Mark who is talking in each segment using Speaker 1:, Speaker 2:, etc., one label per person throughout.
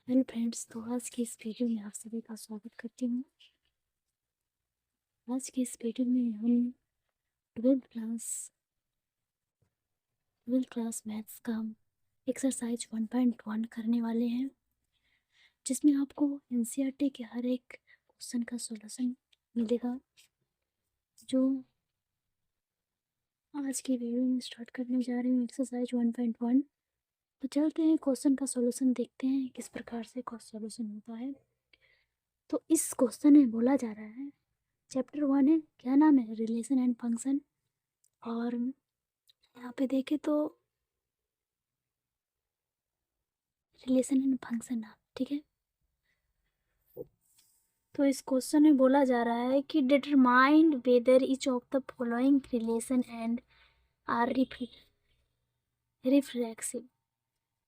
Speaker 1: Hello friends, तो आज की इस वीडियो में आप सभी का स्वागत करती हूँ। आज की इस वीडियो में हम ट्वेल्थ क्लास मैथ्स का एक्सरसाइज 1.1 करने वाले हैं, जिसमें आपको एनसीईआरटी के हर एक क्वेश्चन का सॉल्यूशन मिलेगा। जो आज की वीडियो में स्टार्ट करने जा रहे हैं एक्सरसाइज 1.1। तो चलते हैं, क्वेश्चन का सॉल्यूशन देखते हैं किस प्रकार से सॉल्यूशन होता है। तो इस क्वेश्चन में बोला जा रहा है, चैप्टर 1 है, क्या नाम है, रिलेशन एंड फंक्शन। और यहाँ पे देखें तो रिलेशन एंड फंक्शन नाम, ठीक है। तो इस क्वेश्चन में बोला जा रहा है कि determine whether each of the following relation and are reflexive,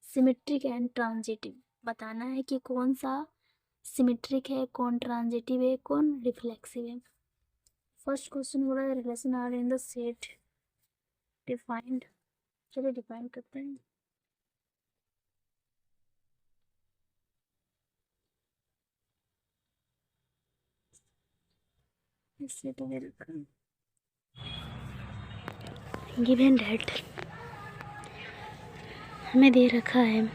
Speaker 1: symmetric and transitive. बताना है कि कौन सा सिमेट्रिक है, कौन ट्रांजिटिव है, कौन रिफ्लेक्सिव है। फर्स्ट क्वेश्चन बोला है relation R in the set defined. चलिए डिफाइन करते हैं। इससे तो दे रखा है गिवन डेट, हमें दे रखा है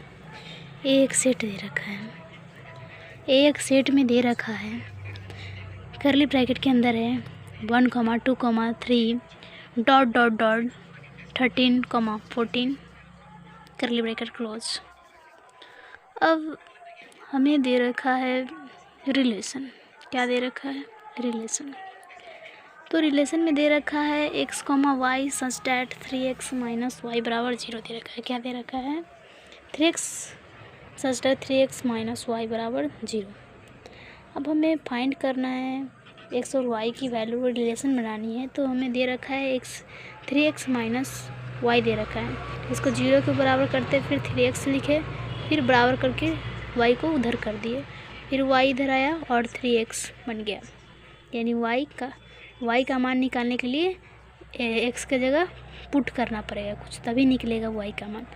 Speaker 1: एक सेट दे रखा है, एक सेट में दे रखा है, करली ब्रैकेट के अंदर है 1, 2, 3 डॉट डॉट डॉट 13, 14 करली ब्रैकेट क्लोज। अब हमें दे रखा है रिलेशन। क्या दे रखा है? रिलेशन। तो रिलेशन में दे रखा है x, y such that 3x minus y बराबर 0 दे रखा है। क्या दे रखा है? 3x such that 3x minus y बराबर 0। अब हमें फाइंड करना है x और y की वैल्यू, रिलेशन बनानी है। तो हमें दे रखा है 3x माइनस वाई दे रखा है। इसको 0 के बराबर करते, फिर 3x लिखे, फिर बराबर करके y को उधर कर दिए, फिर y इधर आया और 3x बन गया। यानी y का मान निकालने के लिए x के जगह पुट करना पड़ेगा कुछ, तभी निकलेगा y का मान।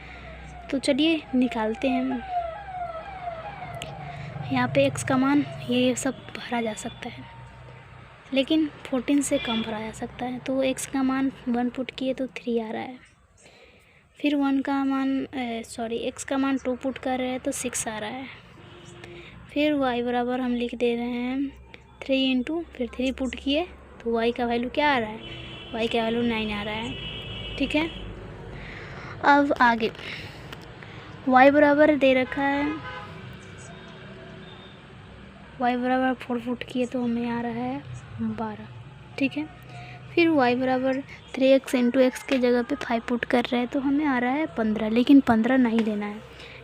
Speaker 1: तो चलिए निकालते हैं। यहाँ पे x का मान ये सब भरा जा सकता है, लेकिन 14 से कम भरा जा सकता है। तो x का मान 1 पुट किए तो 3 आ रहा है। फिर 1 का मान x का मान 2 पुट कर रहे हैं तो 6 आ रहा है। फिर y बराबर हम लिख दे रहे हैं 3 इंटू, फिर 3 पुट किए तो y का वैल्यू क्या आ रहा है? y का वैल्यू 9 आ रहा है। ठीक है। अब आगे y बराबर दे रखा है, y बराबर 4 पुट किए तो हमें आ रहा है 12। ठीक है। फिर y बराबर 3x इंटू एक्स के जगह पे 5 पुट कर रहे हैं तो हमें आ रहा है 15। लेकिन 15 नहीं लेना है,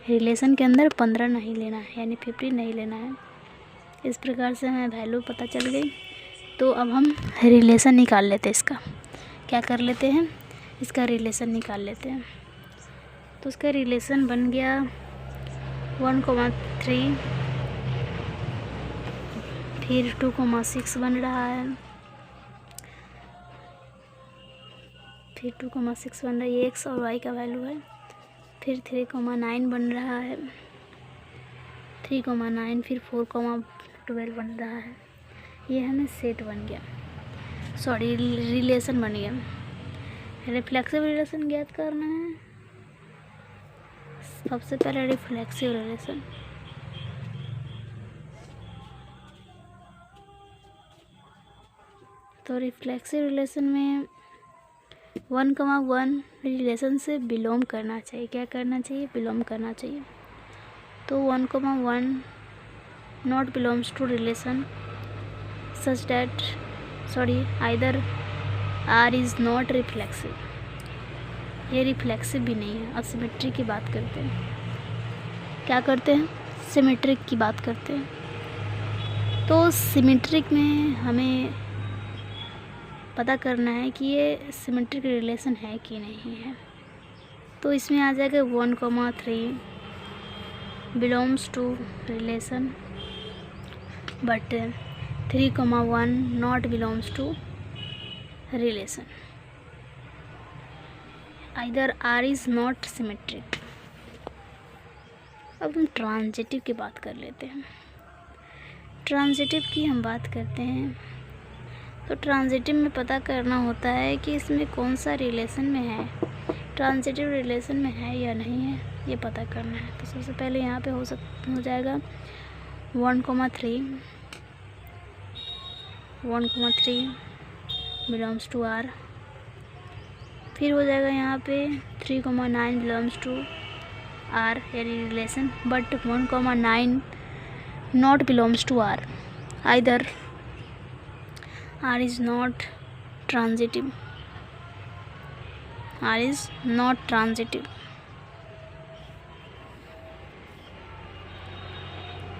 Speaker 1: रिलेशन के अंदर 15 नहीं लेना है, यानी 50 नहीं लेना है। इस प्रकार से हमें वैल्यू पता चल गई। तो अब हम रिलेशन निकाल लेते हैं इसका। क्या कर लेते हैं? इसका रिलेशन निकाल लेते हैं। तो इसका रिलेशन बन गया 1,3, फिर 2,6 बन रहा है, फिर 2,6 बन रहा है, ये x और y का वैल्यू है। फिर 3,9 बन रहा है, 3,9, फिर 4,12 बन रहा है। ये हमें सेट बन गया, सॉरी रिलेशन बन गया। रिफ्लेक्सिव रिलेशन ज्ञात करना है। सबसे पहले रिफ्लेक्सिव रिलेशन, तो रिफ्लेक्सिव रिलेशन में 1,1 रिलेशन से बिलोंग करना चाहिए। क्या करना चाहिए? बिलोंग करना चाहिए। तो 1,1 not belongs to relation such that, sorry either R is not reflexive. ये रिफ्लेक्सिव भी नहीं है। अब सिमेट्रिक की बात करते हैं। क्या करते हैं? सिमेट्रिक की बात करते हैं। तो सिमेट्रिक में हमें पता करना है कि ये सिमेट्रिक रिलेशन है कि नहीं है। तो इसमें आ जाएगा 1,3 belongs to relation but 3,1 not belongs to relation, either R is not symmetric. अब हम ट्रांजिटिव की बात कर लेते हैं। ट्रांजिटिव की हम बात करते हैं तो ट्रांजिटिव में पता करना होता है कि इसमें कौन सा रिलेशन में है, ट्रांजिटिव रिलेशन में है या नहीं है, ये पता करना है। तो सबसे पहले यहाँ पे हो जाएगा 1,3 बिलोंग्स टू R। फिर हो जाएगा यहाँ पे 3,9 बिलोंग्स टू R यानी relation, but 1,9 not belongs to R, either R is not transitive, R is not transitive,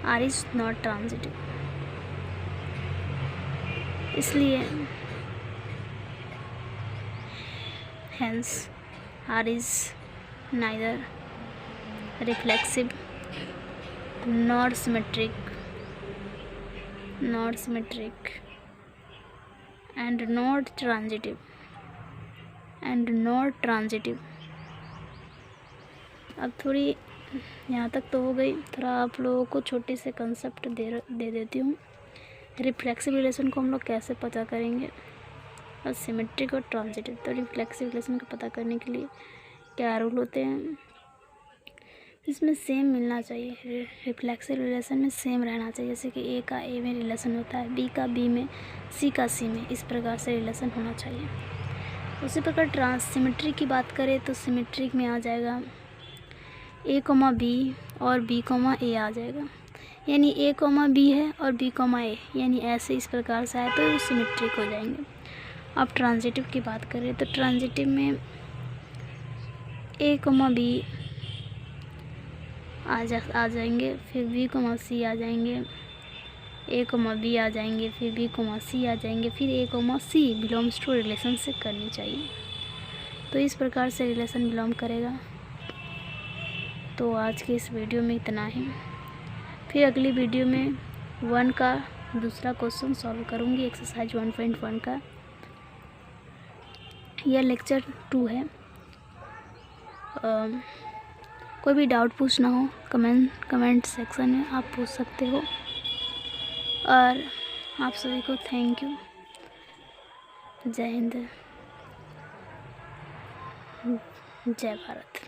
Speaker 1: R is not transitive। इसलिए hence R is neither reflexive nor symmetric and not transitive अब थोड़ी यहाँ तक तो हो गई। थोड़ा आप लोगों को छोटे से कंसेप्ट दे देती हूँ। रिफ्लेक्सिव रिलेशन को हम लोग कैसे पता करेंगे और सिमेट्रिक और ट्रांजिटिव। तो रिफ्लेक्सिव रिलेशन को पता करने के लिए क्या रूल होते हैं, इसमें सेम मिलना चाहिए। रिफ्लेक्सिव रिलेशन में सेम रहना चाहिए, जैसे कि ए का ए में रिलेशन होता है, बी का बी में, सी का सी में, इस प्रकार से रिलेशन होना चाहिए। उसी प्रकार सिमेट्रिक की बात करें तो सिमेट्रिक में आ जाएगा ए कॉमा बी और बी कॉमा ए आ जाएगा, यानी ए कॉमा बी है और बी कॉमा ए, यानी ऐसे इस प्रकार से आए तो सिमेट्रिक हो जाएंगे। अब ट्रांजिटिव की बात करें तो ट्रांजिटिव में ए कॉमा बी आ जाएंगे, फिर बी कॉमा सी आ जाएंगे, ए कॉमा बी आ जाएंगे, फिर बी कॉमा सी आ जाएंगे, फिर A comma C belongs to relation से करनी चाहिए। तो इस प्रकार से रिलेशन बिलोंग करेगा। तो आज के इस वीडियो में इतना ही, फिर अगली वीडियो में 1 का दूसरा क्वेश्चन सॉल्व करूँगी, एक्सरसाइज 1.1 का। यह लेक्चर 2 है। कोई भी डाउट पूछना हो कमेंट सेक्शन में आप पूछ सकते हो। और आप सभी को थैंक यू। जय हिंद, जय भारत।